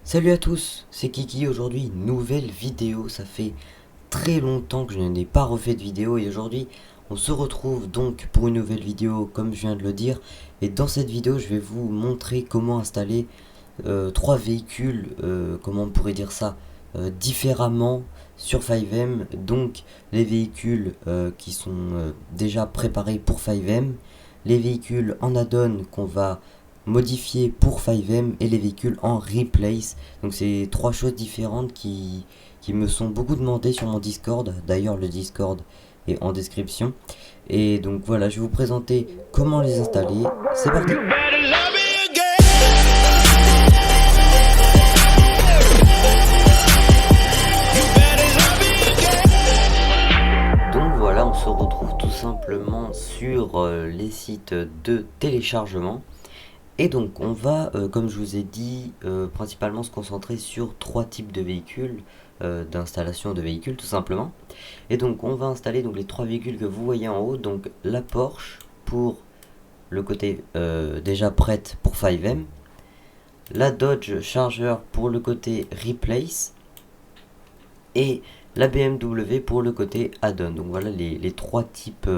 Salut à tous, c'est Kiki. Aujourd'hui nouvelle vidéo. Ça fait très longtemps que je n'ai pas refait de vidéo et aujourd'hui on se retrouve donc pour une nouvelle vidéo comme je viens de le dire. Et dans cette vidéo je vais vous montrer comment installer trois véhicules, comment on pourrait dire ça, différemment sur FiveM. Donc les véhicules qui sont déjà préparés pour FiveM, les véhicules en add-on qu'on va modifier pour FiveM et les véhicules en replace. Donc c'est trois choses différentes qui me sont beaucoup demandées sur mon Discord. D'ailleurs le Discord est en description. Et donc voilà, je vais vous présenter comment les installer. C'est parti. Donc voilà, on se retrouve tout simplement sur les sites de téléchargement. Et donc on va, comme je vous ai dit, principalement se concentrer sur trois types de véhicules, d'installation de véhicules tout simplement. Et donc on va installer donc les trois véhicules que vous voyez en haut, donc la Porsche pour le côté déjà prête pour FiveM, la Dodge Charger pour le côté replace et la BMW pour le côté add-on. Donc voilà les trois types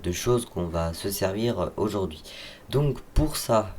de choses qu'on va se servir aujourd'hui. Donc pour ça,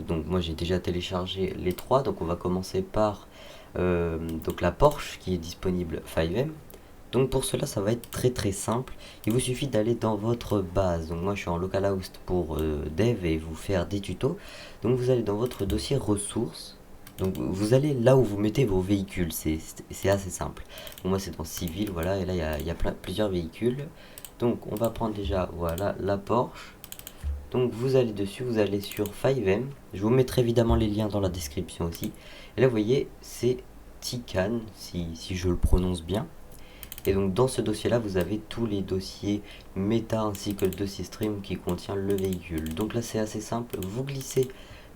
donc moi j'ai déjà téléchargé les trois, donc on va commencer par donc la Porsche qui est disponible FiveM. Donc pour cela ça va être très simple, il vous suffit d'aller dans votre base. Donc moi je suis en localhost pour dev et vous faire des tutos. Donc vous allez dans votre dossier ressources. Donc vous allez là où vous mettez vos véhicules, c'est assez simple. Donc moi c'est dans civil, voilà, et là il y a plusieurs véhicules. Donc on va prendre déjà, voilà, la Porsche. Donc vous allez dessus, vous allez sur FiveM. Je vous mettrai évidemment les liens dans la description aussi. Et là vous voyez, c'est Taycan, si je le prononce bien. Et donc dans ce dossier là vous avez tous les dossiers méta ainsi que le dossier stream qui contient le véhicule. Donc là c'est assez simple, vous glissez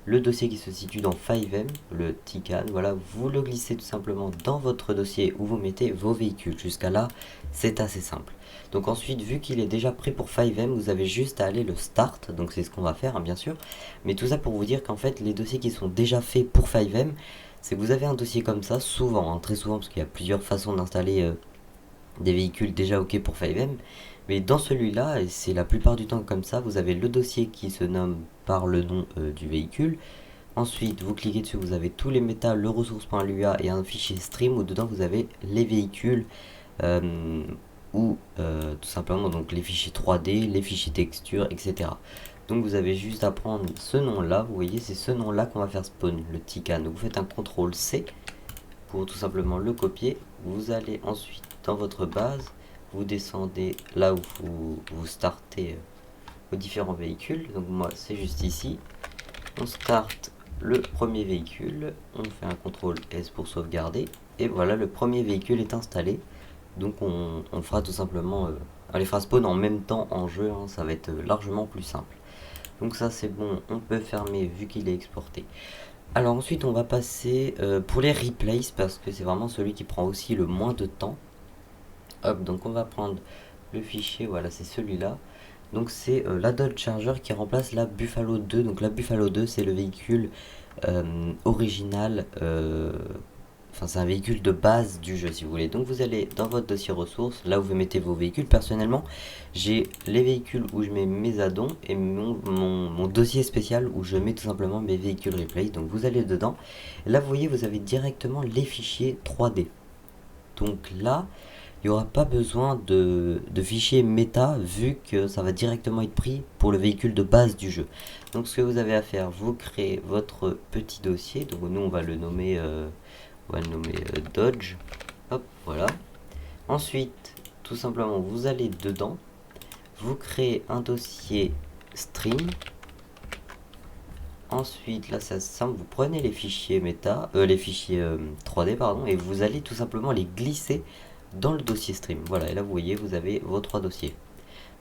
le dossier qui se situe dans FiveM, le Taycan, voilà, vous le glissez tout simplement dans votre dossier où vous mettez vos véhicules. Jusqu'à là c'est assez simple. Donc ensuite, vu qu'il est déjà prêt pour FiveM, vous avez juste à aller le start, donc c'est ce qu'on va faire, hein, bien sûr. Mais tout ça pour vous dire qu'en fait les dossiers qui sont déjà faits pour FiveM, c'est que vous avez un dossier comme ça souvent, hein, très souvent, parce qu'il y a plusieurs façons d'installer des véhicules déjà ok pour FiveM. Mais dans celui-là, et c'est la plupart du temps comme ça, vous avez le dossier qui se nomme par le nom du véhicule. Ensuite, vous cliquez dessus, vous avez tous les méta, le ressource.lua et un fichier stream où dedans vous avez les véhicules ou tout simplement donc les fichiers 3D, les fichiers texture, etc. Donc vous avez juste à prendre ce nom-là, vous voyez, c'est ce nom-là qu'on va faire spawn, le Taycan. Donc vous faites un CTRL C pour tout simplement le copier. Vous allez ensuite dans votre base, vous descendez là où vous startez vos différents véhicules. Donc moi c'est juste ici. On start le premier véhicule, on fait un CTRL S pour sauvegarder. Et voilà, le premier véhicule est installé. Donc on fera tout simplement, on les fera spawn en même temps en jeu, hein, ça va être largement plus simple. Donc ça c'est bon, on peut fermer vu qu'il est exporté. Alors ensuite on va passer pour les replays parce que c'est vraiment celui qui prend aussi le moins de temps. Hop, donc on va prendre le fichier, voilà c'est celui-là. Donc c'est la Dodge Charger qui remplace la Buffalo 2. Donc la Buffalo 2 c'est le véhicule original, enfin c'est un véhicule de base du jeu si vous voulez. Donc vous allez dans votre dossier ressources, là où vous mettez vos véhicules. Personnellement j'ai les véhicules où je mets mes addons et mon dossier spécial où je mets tout simplement mes véhicules replay. Donc vous allez dedans, et là vous voyez vous avez directement les fichiers 3D. Donc là il n'y aura pas besoin de fichier méta vu que ça va directement être pris pour le véhicule de base du jeu. Donc ce que vous avez à faire, vous créez votre petit dossier. Donc nous on va le nommer, Dodge. Hop, voilà. Ensuite, tout simplement, vous allez dedans, vous créez un dossier stream. Ensuite, là c'est simple, vous prenez les fichiers méta, les fichiers 3D pardon, et vous allez tout simplement les glisser dans le dossier stream. Voilà, et là vous voyez vous avez vos trois dossiers.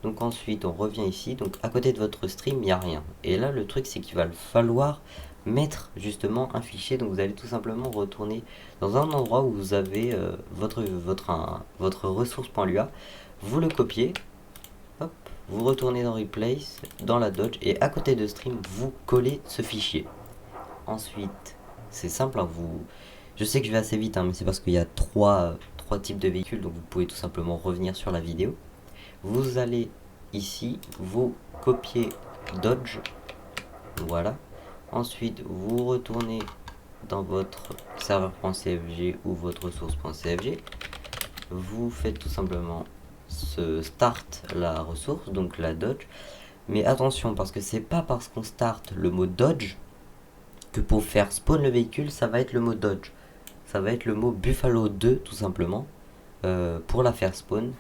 Donc ensuite on revient ici, donc à côté de votre stream il n'y a rien. Et là le truc c'est qu'il va falloir mettre justement un fichier. Donc vous allez tout simplement retourner dans un endroit où vous avez votre ressource.lua, vous le copiez, hop, vous retournez dans replace, dans la Dodge, et à côté de stream vous collez ce fichier. Ensuite c'est simple, hein, je sais que je vais assez vite, hein, mais c'est parce qu'il y a trois types de véhicules, donc vous pouvez tout simplement revenir sur la vidéo. Vous allez ici, vous copiez Dodge, voilà. Ensuite, vous retournez dans votre serveur.cfg ou votre source.cfg. Vous faites tout simplement ce start la ressource, donc la Dodge. Mais attention, parce que c'est pas parce qu'on start le mot Dodge que pour faire spawn le véhicule, ça va être le mot Dodge. Ça va être le mot Buffalo 2 tout simplement pour la faire spawn,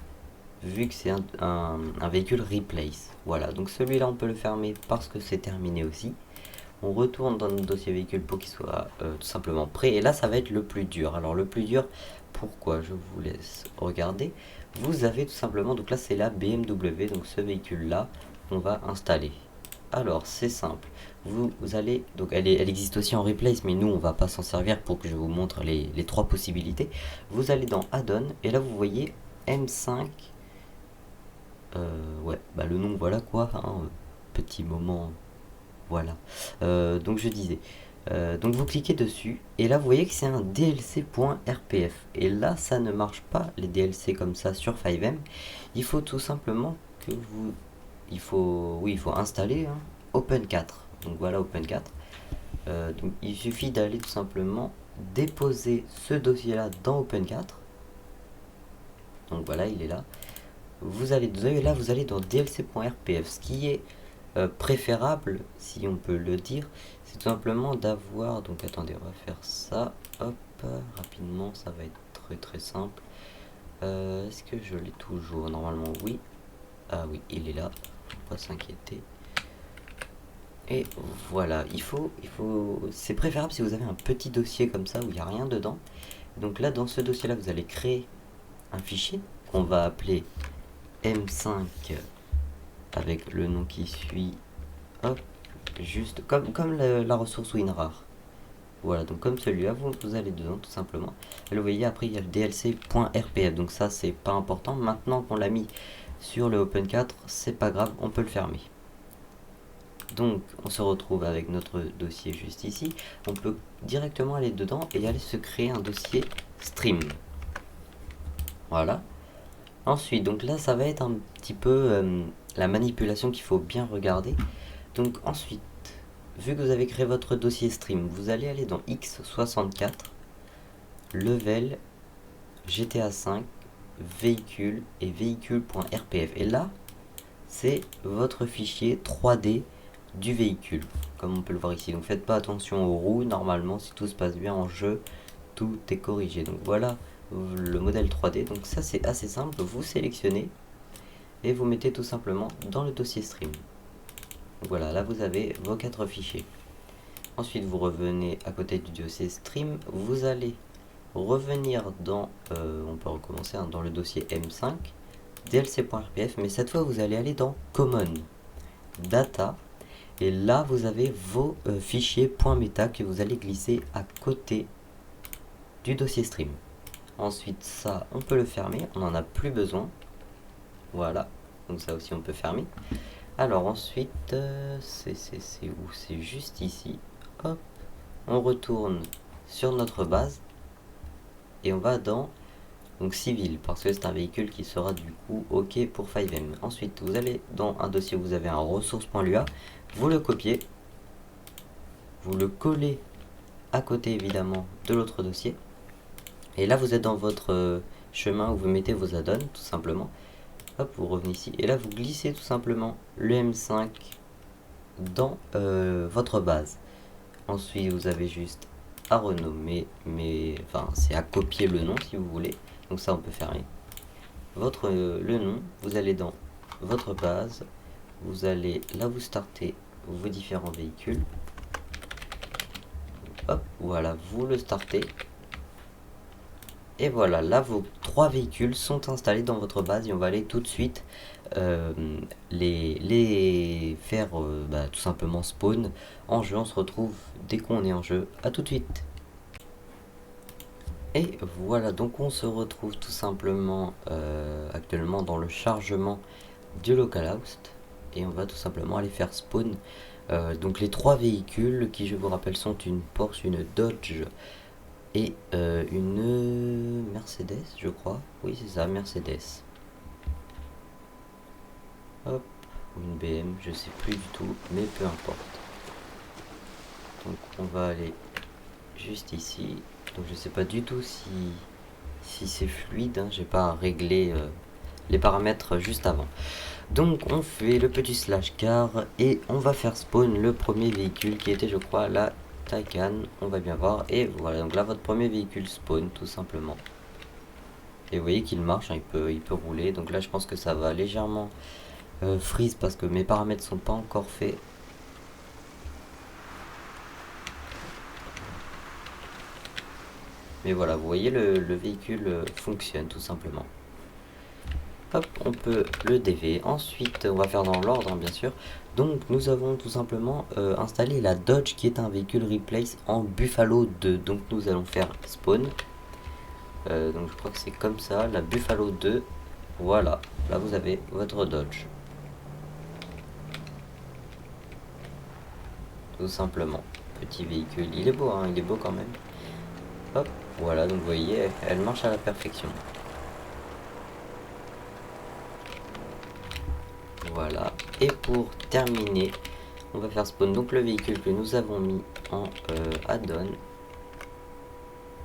vu que c'est un véhicule replace. Voilà, donc celui-là on peut le fermer parce que c'est terminé aussi. On retourne dans notre dossier véhicule pour qu'il soit tout simplement prêt. Et là, ça va être le plus dur. Alors, le plus dur, pourquoi? Je vous laisse regarder. Vous avez tout simplement, donc là, c'est la BMW, donc ce véhicule-là, on va installer. Alors, c'est simple. Vous allez, donc elle existe aussi en replace, mais nous, on va pas s'en servir pour que je vous montre les trois possibilités. Vous allez dans Add-on, et là, vous voyez M5. Ouais, bah le nom, voilà quoi, hein, petit moment. Voilà. Donc je disais. Donc vous cliquez dessus et là vous voyez que c'est un DLC.rpf et là ça ne marche pas les DLC comme ça sur FiveM. Il faut tout simplement que vous il faut installer Open4. Donc voilà Open4. Donc il suffit d'aller tout simplement déposer ce dossier là dans Open4. Donc voilà, il est là. Vous allez dans DLC.rpf, ce qui est préférable, si on peut le dire, c'est tout simplement d'avoir, donc attendez, on va faire ça, hop, rapidement, ça va être très très simple. Est-ce que je l'ai toujours? Normalement oui. Ah oui, il est là, faut pas s'inquiéter. Et voilà, c'est préférable si vous avez un petit dossier comme ça où il n'y a rien dedans. Donc là, dans ce dossier là, vous allez créer un fichier qu'on va appeler M5 avec le nom qui suit, hop, juste comme la ressource WinRAR. Voilà, donc comme celui-là, vous allez dedans tout simplement. Et vous voyez, après il y a le DLC.rpf, donc ça c'est pas important. Maintenant qu'on l'a mis sur le Open4, c'est pas grave, on peut le fermer. Donc on se retrouve avec notre dossier juste ici. On peut directement aller dedans et aller se créer un dossier stream. Voilà. Ensuite, donc là ça va être un petit peu la manipulation qu'il faut bien regarder. Donc ensuite, vu que vous avez créé votre dossier stream, vous allez aller dans x64, level, GTA 5, véhicule et véhicule.rpf. Et là, c'est votre fichier 3D du véhicule, comme on peut le voir ici. Donc faites pas attention aux roues, normalement si tout se passe bien en jeu, tout est corrigé. Donc voilà le modèle 3D. Donc ça c'est assez simple, vous sélectionnez et vous mettez tout simplement dans le dossier stream. Voilà, là vous avez vos 4 fichiers. Ensuite vous revenez à côté du dossier stream, vous allez revenir dans, on peut recommencer dans le dossier M5, dlc.rpf, mais cette fois vous allez aller dans Common, Data, et là vous avez vos fichiers .meta que vous allez glisser à côté du dossier stream. Ensuite ça on peut le fermer, on n'en a plus besoin. Voilà, donc ça aussi on peut fermer. Alors ensuite, c'est où? C'est juste ici. Hop, on retourne sur notre base et on va dans donc civil parce que c'est un véhicule qui sera du coup ok pour FiveM. Ensuite, vous allez dans un dossier où vous avez un ressource.lua, vous le copiez, vous le collez à côté évidemment de l'autre dossier et là vous êtes dans votre chemin où vous mettez vos add-ons tout simplement. Hop, vous revenez ici et là vous glissez tout simplement le M5 dans votre base. Ensuite vous avez juste à renommer, mais enfin c'est à copier le nom si vous voulez, donc ça on peut fermer le nom. Vous allez dans votre base, vous allez là vous startez vos différents véhicules, hop, voilà, vous le startez. Et voilà, là vos 3 véhicules sont installés dans votre base et on va aller tout de suite les faire tout simplement spawn en jeu. On se retrouve dès qu'on est en jeu, à tout de suite. Et voilà, donc on se retrouve tout simplement actuellement dans le chargement du localhost et on va tout simplement aller faire spawn Donc les trois véhicules qui, je vous rappelle, sont une Porsche, une Dodge et une Mercedes, je crois. Oui, c'est ça, Mercedes. Hop, ou une BM, je sais plus du tout, mais peu importe. Donc on va aller juste ici. Donc je sais pas du tout si c'est fluide, hein. J'ai pas réglé les paramètres juste avant. Donc on fait le petit slash car et on va faire spawn le premier véhicule qui était, je crois, la Taycan. On va bien voir. Et voilà, donc là votre premier véhicule spawn tout simplement. Et vous voyez qu'il marche, hein, il peut rouler. Donc là je pense que ça va légèrement freeze parce que mes paramètres sont pas encore faits. Mais voilà, vous voyez le véhicule fonctionne tout simplement. Hop, on peut le DV. Ensuite, on va faire dans l'ordre, hein, bien sûr. Donc, nous avons tout simplement installé la Dodge qui est un véhicule replace en Buffalo 2. Donc, nous allons faire spawn. Donc, je crois que c'est comme ça, la Buffalo 2. Voilà, là vous avez votre Dodge. Tout simplement. Petit véhicule. Il est beau, hein, il est beau quand même. Hop, voilà, donc vous voyez, elle marche à la perfection. Voilà, et pour terminer, on va faire spawn donc le véhicule que nous avons mis en add-on.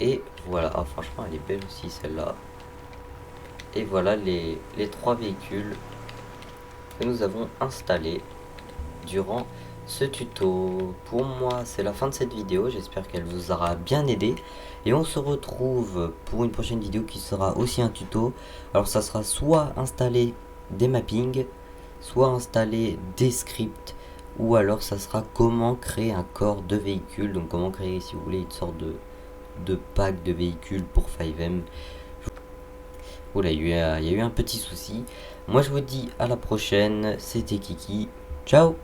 Et voilà, ah, franchement elle est belle aussi celle-là. Et voilà les trois véhicules que nous avons installés durant ce tuto. Pour moi c'est la fin de cette vidéo, j'espère qu'elle vous aura bien aidé. Et on se retrouve pour une prochaine vidéo qui sera aussi un tuto. Alors ça sera soit installer des mappings, soit installer des scripts, ou alors ça sera comment créer un corps de véhicule. Donc comment créer, si vous voulez, une sorte de pack de véhicules pour 5M. Oula, il y a eu un petit souci. Moi je vous dis à la prochaine, c'était Kiki, ciao.